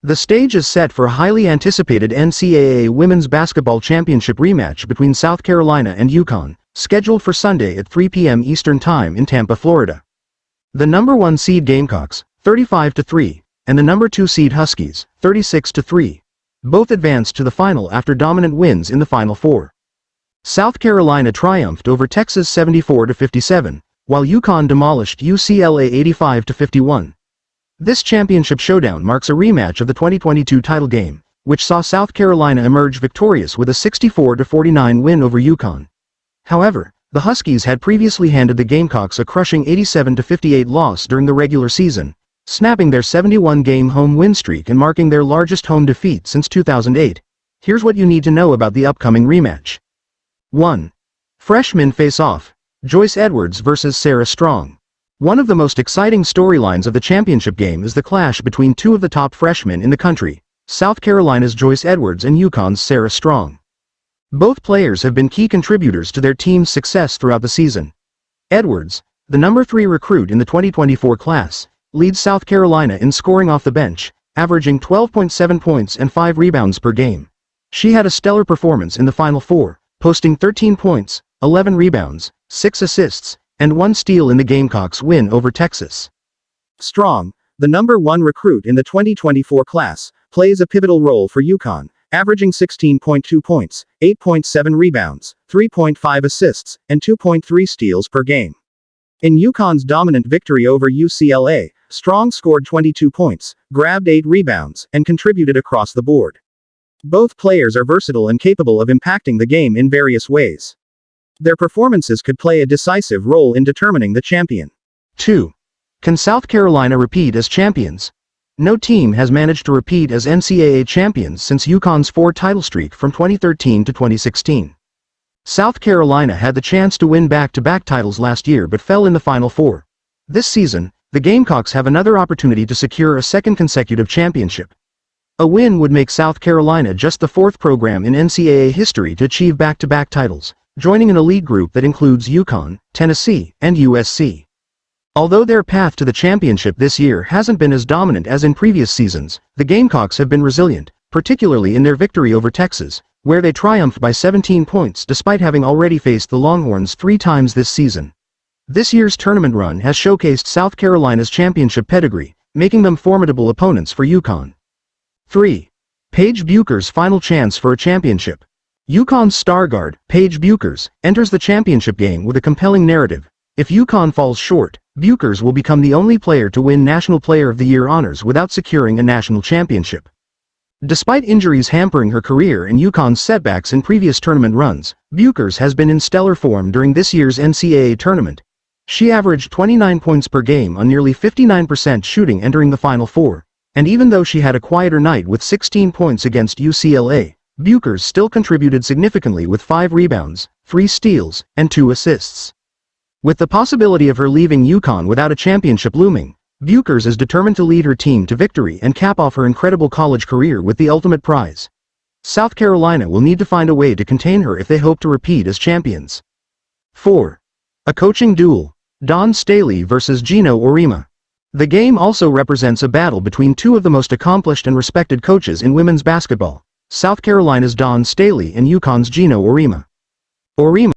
The stage is set for a highly anticipated NCAA Women's Basketball Championship rematch between South Carolina and UConn, scheduled for Sunday at 3 p.m. Eastern Time in Tampa, Florida. The number 1 seed Gamecocks, 35-3, and the number 2 seed Huskies, 36-3, both advanced to the final after dominant wins in the Final Four. South Carolina triumphed over Texas 74-57, while UConn demolished UCLA 85-51. This championship showdown marks a rematch of the 2022 title game, which saw South Carolina emerge victorious with a 64-49 win over UConn. However, the Huskies had previously handed the Gamecocks a crushing 87-58 loss during the regular season, snapping their 71-game home win streak and marking their largest home defeat since 2008. Here's what you need to know about the upcoming rematch. 1. Freshmen face-off. Joyce Edwards vs. Sarah Strong. One of the most exciting storylines of the championship game is the clash between two of the top freshmen in the country, South Carolina's Joyce Edwards and UConn's Sarah Strong. Both players have been key contributors to their team's success throughout the season. Edwards, the number 3 recruit in the 2024 class, leads South Carolina in scoring off the bench, averaging 12.7 points and 5 rebounds per game. She had a stellar performance in the Final Four, posting 13 points, 11 rebounds, 6 assists, and 1 steal in the Gamecocks' win over Texas. Strong, the number 1 recruit in the 2024 class, plays a pivotal role for UConn, averaging 16.2 points, 8.7 rebounds, 3.5 assists, and 2.3 steals per game. In UConn's dominant victory over UCLA, Strong scored 22 points, grabbed 8 rebounds, and contributed across the board. Both players are versatile and capable of impacting the game in various ways. Their performances could play a decisive role in determining the champion. 2. Can South Carolina repeat as champions? No team has managed to repeat as NCAA champions since UConn's 4-title streak from 2013 to 2016. South Carolina had the chance to win back-to-back titles last year but fell in the Final Four. This season, the Gamecocks have another opportunity to secure a second consecutive championship. A win would make South Carolina just the 4th program in NCAA history to achieve back-to-back titles, joining an elite group that includes UConn, Tennessee, and USC. Although their path to the championship this year hasn't been as dominant as in previous seasons, the Gamecocks have been resilient, particularly in their victory over Texas, where they triumphed by 17 points despite having already faced the Longhorns 3 times this season. This year's tournament run has showcased South Carolina's championship pedigree, making them formidable opponents for UConn. 3. Paige Buecher's final chance for a championship. UConn's star guard, Paige Buecher, enters the championship game with a compelling narrative. If UConn falls short, Buecher will become the only player to win National Player of the Year honors without securing a national championship. Despite injuries hampering her career and UConn's setbacks in previous tournament runs, Buecher has been in stellar form during this year's NCAA tournament. She averaged 29 points per game on nearly 59% shooting entering the Final Four, and even though she had a quieter night with 16 points against UCLA, Buecher still contributed significantly with 5 rebounds, 3 steals, and 2 assists. With the possibility of her leaving UConn without a championship looming, Buecher is determined to lead her team to victory and cap off her incredible college career with the ultimate prize. South Carolina will need to find a way to contain her if they hope to repeat as champions. 4. A coaching duel. Dawn Staley vs. Geno Auriemma. The game also represents a battle between two of the most accomplished and respected coaches in women's basketball, South Carolina's Dawn Staley and UConn's Geno Auriemma. Auriemma